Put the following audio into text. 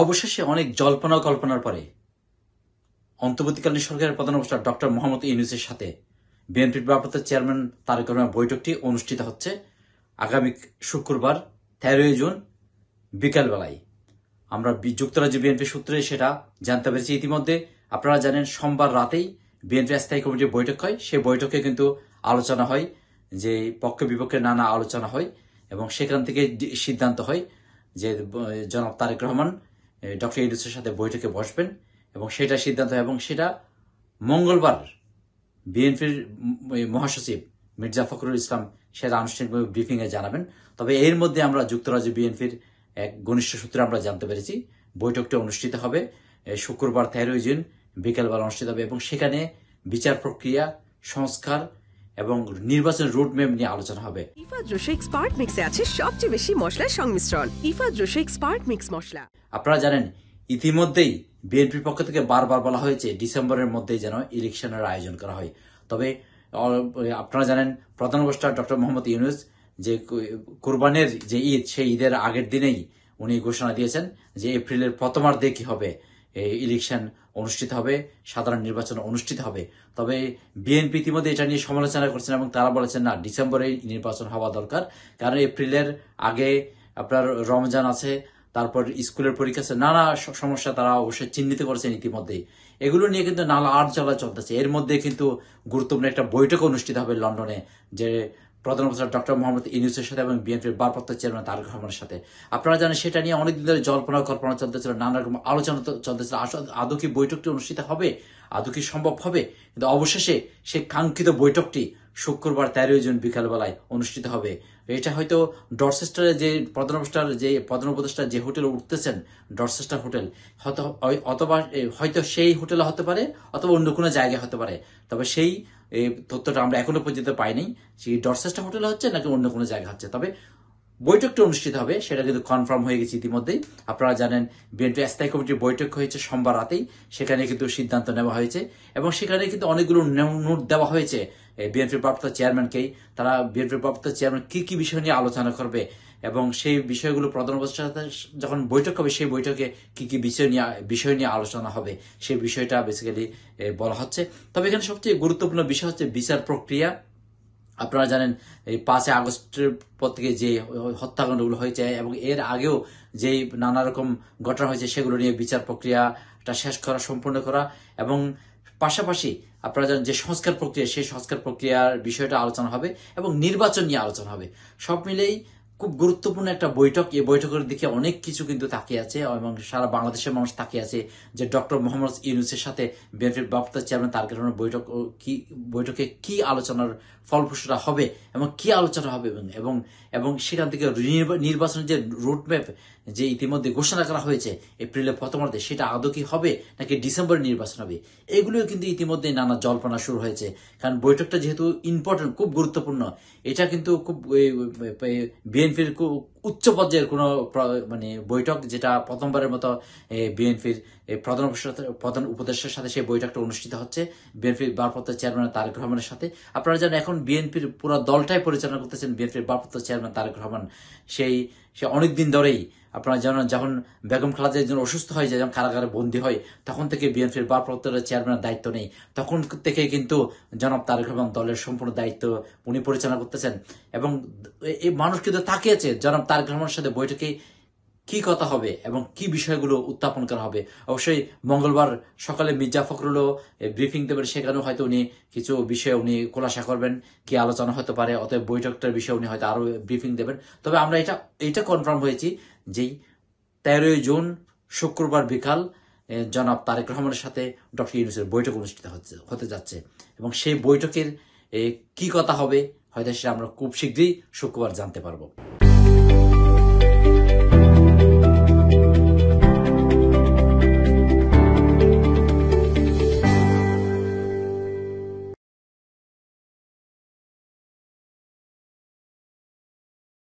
অবশেষে অনেক জল্পনা কল্পনার পরে অন্তর্বর্তীকালীন সরকারের প্রধান উপদেষ্টা ডক্টর মোহাম্মদ ইউনূসের সাথে বিএনপির ভারপ্রাপ্ত চেয়ারম্যান তারেক রহমানের বৈঠকটি অনুষ্ঠিত হচ্ছে আগামী শুক্রবার 13 জুন বিকালবেলায়। আমরা যুক্তরাজ্য বিএনপি সূত্রে সেটা জানতে পেরেছি। ইতিমধ্যে আপনারা জানেন সোমবার রাতেই বিএনপি স্থায়ী কমিটির বৈঠক হয়। সেই বৈঠকে কিন্তু আলোচনা হয়, যে পক্ষ বিপক্ষে নানা আলোচনা হয় এবং সেখান থেকে সিদ্ধান্ত হয় যে জনাব তারেক রহমান ডক্টর ইউনূসের সাথে বৈঠকে বসবেন এবং সেটা সিদ্ধান্ত হয় এবং সেটা মঙ্গলবার বিএনপির মহাসচিব মির্জা ফখরুল ইসলাম সেটা আনুষ্ঠানিকভাবে ব্রিফিংয়ে জানাবেন। তবে এর মধ্যে আমরা যুক্তরাজ্য বিএনপির এক ঘনিষ্ঠ সূত্রে আমরা জানতে পেরেছি বৈঠকটি অনুষ্ঠিত হবে শুক্রবার 13 জুন বিকেলবেলা অনুষ্ঠিত হবে এবং সেখানে বিচার প্রক্রিয়া, সংস্কার এবং নির্বাচন রোডম্যাপ নিয়ে আলোচনা হবে। ইফা জোশো এক্সপার্ট মিক্সে আছে সবচেয়ে বেশি মশলার সংমিশ্রণ। ইফা জোশো এক্সপার্ট মিক্স মশলা। আপনারা জানেন ইতিমধ্যেই বিএনপির পক্ষ থেকে বারবার বলা হয়েছে ডিসেম্বরের মধ্যেই যেন ইলেকশনের আয়োজন করা হয়। তবে আপনারা জানেন প্রধান উপদেষ্টা ডক্টর মোহাম্মদ ইউনূস যে কোরবানির যে ঈদ, সেই ঈদের আগের দিনেই উনি ঘোষণা দিয়েছেন যে এপ্রিলের প্রথমার্ধে কি হবে, ইলেকশন অনুষ্ঠিত হবে, সাধারণ নির্বাচন অনুষ্ঠিত হবে। তবে বিএনপি ইতিমধ্যে এটা নিয়ে সমালোচনা করছেন এবং তারা বলেছেন না, ডিসেম্বরে নির্বাচন হওয়া দরকার, কারণ এপ্রিলের আগে আপনার রমজান আছে, তারপর স্কুলের পরীক্ষা আছে, নানা সমস্যা তারা অবশ্যই চিহ্নিত করেছেন ইতিমধ্যেই। এগুলো নিয়ে কিন্তু নানা আটচালা চলতেছে। এর মধ্যে কিন্তু গুরুত্বপূর্ণ একটা বৈঠক অনুষ্ঠিত হবে লন্ডনে, যে প্রধান উপদেষ্টা ডক্টর মোহাম্মদ ইউনূসের সাথে এবং বিএনপির ভারপ্রাপ্ত চেয়ারম্যান তারেক রহমানের সাথে। আপনারা জানেন সেটা নিয়ে অনেকদিন ধরে জল্পনা কল্পনা চলতেছিল, নানা রকম আলোচনা চলতেছিল। আদৌ কি বৈঠকটি অনুষ্ঠিত হবে, আদৌ কি সম্ভব হবে? কিন্তু অবশেষে সেই কাঙ্ক্ষিত বৈঠকটি শুক্রবার 13 জুন বিকালবেলায় অনুষ্ঠিত হবে। এটা হয়তো ডরচেস্টারে যে প্রধান উপদেষ্টা যে হোটেলে উঠতেছেন, ডরচেস্টার হোটেল, অথবা হয়তো সেই হোটেলে হতে পারে অথবা অন্য কোনো জায়গায় হতে পারে। তবে সেই তথ্যটা আমরা এখনো পর্যন্ত পাইনি, সেই ডরচেস্টার হোটেলে হচ্ছে নাকি অন্য কোনো জায়গা হচ্ছে। তবে বৈঠকটি অনুষ্ঠিত হবে সেটা কিন্তু কনফার্ম হয়ে গেছে ইতিমধ্যেই। আপনারা জানেন বিএনপি স্থায়ী কমিটির বৈঠক হয়েছে সোমবার রাতেই, সেখানে কিন্তু সিদ্ধান্ত নেওয়া হয়েছে এবং সেখানে কিন্তু অনেকগুলো নোট দেওয়া হয়েছে বিএনপির ভারপ্রাপ্ত চেয়ারম্যানকেই। তারা বিএনপির ভারপ্রাপ্ত চেয়ারম্যান কি কি বিষয় নিয়ে আলোচনা করবে এবং সেই বিষয়গুলো প্রধান উপদেষ্টার সাথে যখন বৈঠক হবে সেই বৈঠকে কি কি বিষয় নিয়ে আলোচনা হবে সেই বিষয়টা বেসিক্যালি বলা হচ্ছে। তবে এখানে সবচেয়ে গুরুত্বপূর্ণ বিষয় হচ্ছে বিচার প্রক্রিয়া। আপনারা জানেন এই 5 আগস্টের পর থেকে যে হত্যাকাণ্ডগুলো হয়েছে এবং এর আগেও যে নানা রকম ঘটনা হয়েছে সেগুলো নিয়ে বিচার প্রক্রিয়াটা শেষ করা, সম্পূর্ণ করা এবং পাশাপাশি আপনারা জানেন যে সংস্কার প্রক্রিয়া, সেই সংস্কার প্রক্রিয়ার বিষয়টা আলোচনা হবে এবং নির্বাচন নিয়ে আলোচনা হবে। সব মিলেই খুব গুরুত্বপূর্ণ একটা বৈঠক। এই বৈঠকের দিকে অনেক কিছু কিন্তু তাকিয়ে আছে এবং সারা বাংলাদেশের মানুষ তাকিয়ে আছে যে ডক্টর মোহাম্মদ ইউনূসের সাথে বিএনপির ভারপ্রাপ্ত চেয়ারম্যান তারেক রহমানের বৈঠকে কি আলোচনার ফলপ্রসূটা হবে এবং কি আলোচনা হবে এবং সেখান থেকে নির্বাচনের যে রুটম্যাপ যে ইতিমধ্যে ঘোষণা করা হয়েছে এপ্রিলের প্রথমার্ধে, সেটা আদৌ কি হবে নাকি ডিসেম্বরে নির্বাচন হবে, এগুলো কিন্তু ইতিমধ্যে নানা জল্পনা শুরু হয়েছে। কারণ বৈঠকটা যেহেতু ইম্পর্টেন্ট, খুব গুরুত্বপূর্ণ, এটা কিন্তু খুব বিএনপির উচ্চ পর্যায়ের কোনো বৈঠক, যেটা প্রথমবারের মতো বিএনপির প্রধান উপদেষ্টার সাথে সেই বৈঠকটা অনুষ্ঠিত হচ্ছে বিএনপির ভারপ্রাপ্ত চেয়ারম্যান তারেক রহমানের সাথে। আপনারা জানেন এখন বিএনপির পুরো দলটাই পরিচালনা করতেছেন বিএনপির ভারপ্রাপ্ত চেয়ারম্যান তারেক রহমান। সে অনেকদিন ধরেই আপনারা জানেন যখন বেগম খালেদা জিয়া অসুস্থ হয়ে যায়, যখন কারাগারে বন্দী হয়, তখন থেকে বিএনপির ভারপ্রাপ্ত চেয়ারম্যানের দায়িত্ব নেই। তখন থেকে কিন্তু জনাব তারেক রহমান দলের সম্পূর্ণ দায়িত্ব উনি পরিচালনা করতেছেন এবং এই মানুষ কিন্তু তাকিয়েছে জনাব তারেক রহমানের সাথে বৈঠকে কি কথা হবে এবং কি বিষয়গুলো উত্থাপন করা হবে। অবশ্যই মঙ্গলবার সকালে মির্জা ফখরুলও ব্রিফিং দেবেন, সেখানেও হয়তো উনি কিছু বিষয়ে উনি খোলাসা করবেন, কি আলোচনা হতে পারে, অতএব বৈঠকটার বিষয়ে উনি হয়তো আরো ব্রিফিং দেবেন। তবে আমরা এটা কনফার্ম হয়েছি যেই 13 জুন শুক্রবার বিকাল জনাব তারেক রহমানের সাথে ডক্টর ইউনূসের বৈঠক অনুষ্ঠিত হতে যাচ্ছে এবং সেই বৈঠকের কি কথা হবে হয়তো সেটা আমরা খুব শীঘ্রই শুক্রবার জানতে পারবো।